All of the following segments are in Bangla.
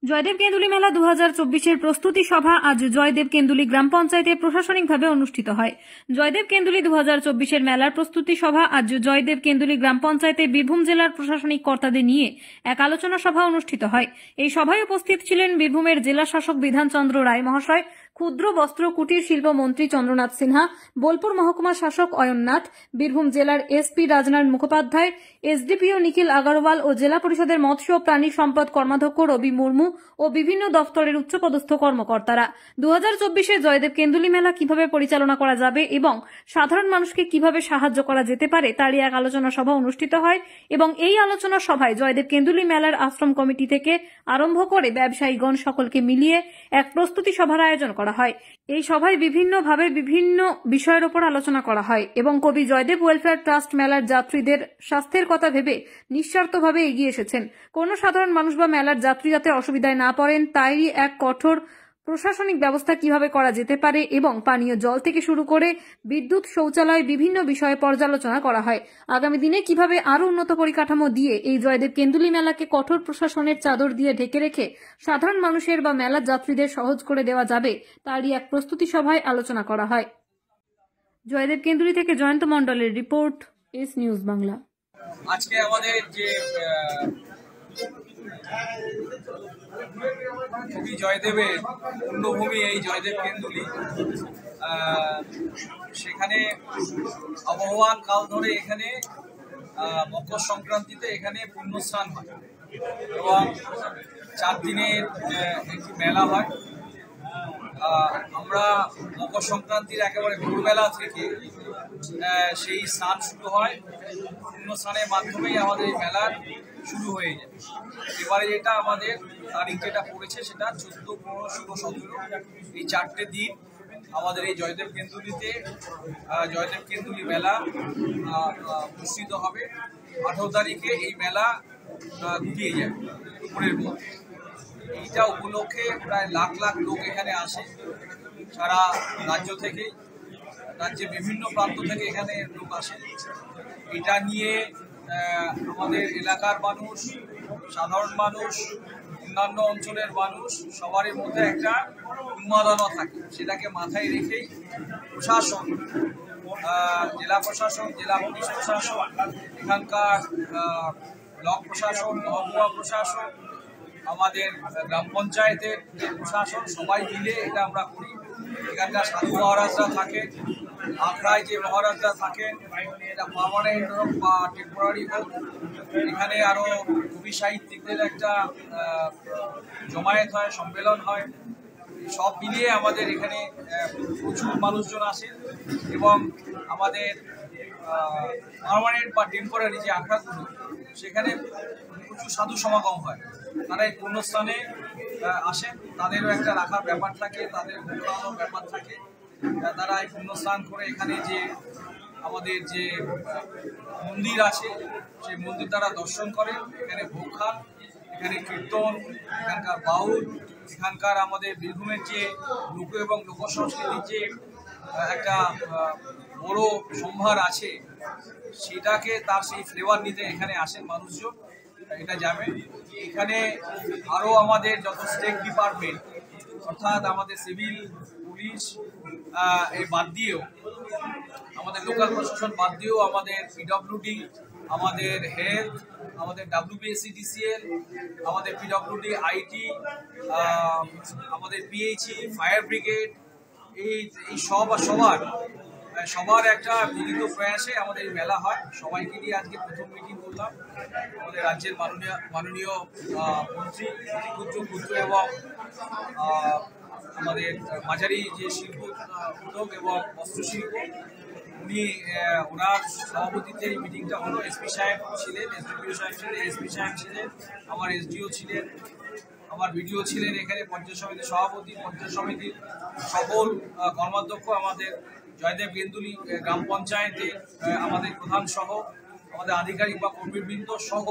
জয়দেব কেন্দুলি মেলা 2024-এর প্রস্তুতি সভা আজ জয়দেব কেন্দুলি গ্রাম পঞ্চায়েতে প্রশাসনিকভাবে অনুষ্ঠিত হয়। জয়দেব কেন্দুলি 2024-এর মেলার প্রস্তুতি সভা আজ জয়দেব কেন্দুলি গ্রাম পঞ্চায়েতে বীরভূম জেলার প্রশাসনিক কর্তাদের নিয়ে এক আলোচনা সভা অনুষ্ঠিত হয়। এই সভায় উপস্থিত ছিলেন বীরভূমের জেলা শাসক বিধানচন্দ্র রায় মহাশয়, ক্ষুদ্র বস্ত্র কুটির শিল্প মন্ত্রী চন্দ্রনাথ সিনহা, বোলপুর মহকুমা শাসক অয়ননাথ, বীরভূম জেলার এসপি রাজনারায়ণ মুখোপাধ্যায়, এসডিপিও নিখিল আগরওয়াল ও জেলা পরিষদের মৎস্য ও প্রাণী সম্পদ কর্মাধ্যক্ষ রবি মুর্মু ও বিভিন্ন দফতরের উচ্চপদস্থ কর্মকর্তারা। 2024-এ জয়দেব কেন্দুলি মেলা কিভাবে পরিচালনা করা যাবে এবং সাধারণ মানুষকে কিভাবে সাহায্য করা যেতে পারে তারই এক আলোচনা সভা অনুষ্ঠিত হয় এবং এই আলোচনা সভায় জয়দেব কেন্দুলি মেলার আশ্রম কমিটি থেকে আরম্ভ করে ব্যবসায়ীগণ সকলকে মিলিয়ে এক প্রস্তুতি সভার আয়োজন করা হয়। এই সভায় বিভিন্নভাবে বিভিন্ন বিষয়ের উপর আলোচনা করা হয় এবং কবি জয়দেব ওয়েলফেয়ার ট্রাস্ট মেলার যাত্রীদের স্বাস্থ্যের কথা ভেবে নিঃস্বার্থভাবে এগিয়ে এসেছেন। কোনো সাধারণ মানুষ বা মেলার যাত্রী যাতে অসুবিধায় না পড়েন তারই এক কঠোর প্রশাসনিক ব্যবস্থা কিভাবে করা যেতে পারে এবং পানীয় জল থেকে শুরু করে বিদ্যুৎ, শৌচালয় বিভিন্ন বিষয়ে পর্যালোচনা করা হয়। আগামী দিনে কিভাবে আরো উন্নত পরিকাঠামো দিয়ে এই জয়দেব কেন্দুলি মেলাকে কঠোর প্রশাসনের চাদর দিয়ে ঢেকে রেখে সাধারণ মানুষের বা মেলার যাত্রীদের সহজ করে দেওয়া যাবে তারই এক প্রস্তুতি সভায় আলোচনা করা হয়। জয়দেব কেন্দুলি থেকে জয়ন্ত মণ্ডলের রিপোর্ট, এস নিউজ বাংলা। আজকে আমাদের যে কবি জয়দেবের পূর্ণভূমি এই জয়দেব কেন্দুলি, সেখানে আবহমান কাল ধরে এখানে মকর সংক্রান্তিতে এখানে পুণ্যস্নান হয় এবং 4 দিনের একটি মেলা হয়। আমরা মকর সংক্রান্তির একেবারে ভোরবেলা থেকে সেই স্নান শুরু হয়, পুণ্য স্নানের মাধ্যমেই আমাদের এই মেলার শুরু হয়ে যায়। এবারে যেটা আমাদের তারিখ যেটা পড়েছে সেটা 14, 15, 16, 17 এই 4টে দিন আমাদের এই জয়দেব কেন্দুলিতে জয়দেব কেন্দুলি মেলা অনুষ্ঠিত হবে। 18 তারিখে এই মেলা গুটিয়ে যাবে দুপুরের মধ্যে। এইটা উপলক্ষে প্রায় লাখ লাখ লোক এখানে আসে, সারা রাজ্য থেকে, রাজ্যের বিভিন্ন প্রান্ত থেকে এখানে লোক আসে। এটা নিয়ে আমাদের এলাকার মানুষ, সাধারণ মানুষ, অন্যান্য অঞ্চলের মানুষ সবারই মধ্যে একটা উন্মাদনা থাকে। সেটাকে মাথায় রেখেই প্রশাসন, জেলা প্রশাসন, জেলা পুলিশ প্রশাসন, এখানকার ব্লক প্রশাসন, মহকুমা প্রশাসন, আমাদের গ্রাম পঞ্চায়েতের প্রশাসন সবাই মিলে এটা আমরা করি। এখানকার সাধু মহারাজরা থাকেন, আখড়ায় যে মহারাজরা থাকেন, এটা পার্মানেন্ট হোক বা টেম্পোরারি হোক, এখানে আরও কবি সাহিত্যিকদের একটা জমায়েত হয়, সম্মেলন হয়। সব মিলিয়ে আমাদের এখানে প্রচুর মানুষজন আসেন এবং আমাদের পার্মানেন্ট বা টেম্পোরারি যে আখড়াগুলো সেখানে প্রচুর সাধু সমাগম হয়। তারা এই পুণ্যস্থানে আসেন, তাদেরও একটা রাখার ব্যাপার থাকে, তাদের ভোগ খাওয়ানোর ব্যাপার থাকে। তারা এই পুণ্যস্নান করে এখানে যে আমাদের যে মন্দির আছে সেই মন্দির তারা দর্শন করে, এখানে ভোগ খান, এখানে কীর্তন, এখানকার বাউল, এখানকার আমাদের বীরভূমের যে লোক এবং লোক সংস্কৃতির যে একটা বড় সম্ভার আছে সেটাকে তার সেই ফ্লেভার নিতে এখানে আসেন মানুষজন। এটা যাবেন। এখানে আরও আমাদের যত স্টেট ডিপার্টমেন্ট অর্থাৎ আমাদের সিভিল, পুলিশ এই বাদ দিয়েও, আমাদের লোকাল প্রশাসন বাদ দিয়েও আমাদের পিডব্লিউডি, আমাদের হেলথ, আমাদের WBSCDCL, আমাদের পিডব্লিউডি, আইটি, আমাদের পিএইচই, ফায়ার ব্রিগেড, এই সবার একটা মিলিত প্রয়াসে আমাদের মেলা হয়। সবাইকে নিয়ে আজকে প্রথম মিটিং করলাম। আমাদের রাজ্যের মাননীয় মন্ত্রী ক্ষুদ্র এবং আমাদের মাঝারি যে শিল্প উদ্যোগ এবং বস্ত্রশিল্প, ওনার সভাপতিত্বে এই মিটিংটা হলো। এসপি সাহেব ছিলেন, এসডিপিও সাহেব ছিলেন, এসপি সাহেব ছিলেন, আমার এসডিও ছিলেন, আমার বিডিও ছিলেন, এখানে পঞ্চায়েত সমিতির সভাপতি, পঞ্চায়েত সমিতির সকল কর্মাধ্যক্ষ, আমাদের জয়দেব কেন্দুলি গ্রাম পঞ্চায়েতে আমাদের প্রধান সহ আমাদের আধিকারিক বা কর্মীবৃন্দ সহ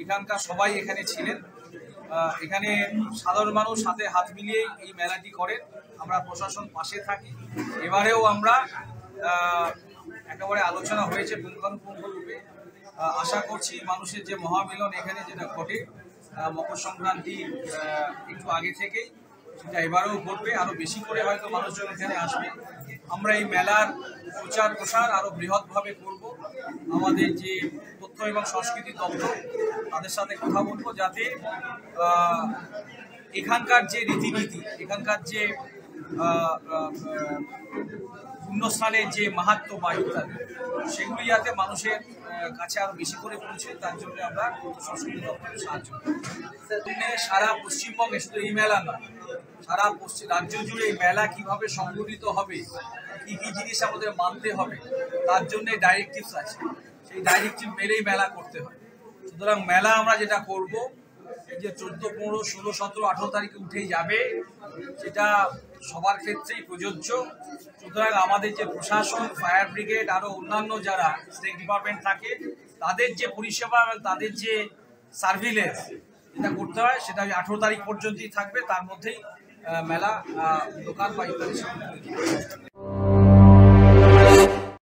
এখানকার সবাই এখানে ছিলেন। এখানে সাধারণ মানুষ সাথে হাত মিলিয়ে এই মেলাটি করেন। আমরা প্রশাসন পাশে থাকি। এবারেও আমরা একেবারে আলোচনা হয়েছে পুঙ্খানুপুঙ্খ রূপে। আশা করছি মানুষের যে মহামিলন এখানে যেটা ঘটে মকর সংক্রান্তি একটু আগে থেকেই, সেটা এবারেও ঘটবে, আরো বেশি করে হয়তো মানুষজন এখানে আসবে। আমরা এই মেলার প্রচার প্রসার আরো বৃহৎভাবে করব। আমাদের যে তথ্য এবং সংস্কৃতি দপ্তর, তাদের সাথে কথা বলবো, যাতে এখানকার যে রীতিনীতি, এখানকার যে পুণ্যস্থানের যে মাহাত্ম্য বা ইত্যাদি, সেগুলি যাতে মানুষের কাছে আরো বেশি করে পৌঁছে, তার জন্য আমরা সংস্কৃতি দপ্তরের সাহায্য করি। সারা পশ্চিমবঙ্গে, শুধু এই মেলা নয়, সারা রাজ্য জুড়ে এই মেলা কিভাবে সংগঠিত হবে, কি কি জিনিস আমাদের মানতে হবে, তার জন্য ডাইরেক্টিভস আছে। সেই ডাইরেক্টিভ মেলেই মেলা করতে হয়। সুতরাং মেলা আমরা যেটা করব, এই যে 14, 15, 16, 17, 18 তারিখে উঠেই যাবে, সেটা সবার ক্ষেত্রেই প্রযোজ্য। সুতরাং আমাদের যে প্রশাসন, ফায়ার ব্রিগেড, আরো অন্যান্য যারা স্টেট ডিপার্টমেন্ট থাকে, তাদের যে পরিষেবা এবং তাদের যে সার্ভিলেন্স যেটা করতে হয়, সেটা 18 তারিখ পর্যন্তই থাকবে। তার মধ্যেই মেলা, দোকান বা ইত্যাদি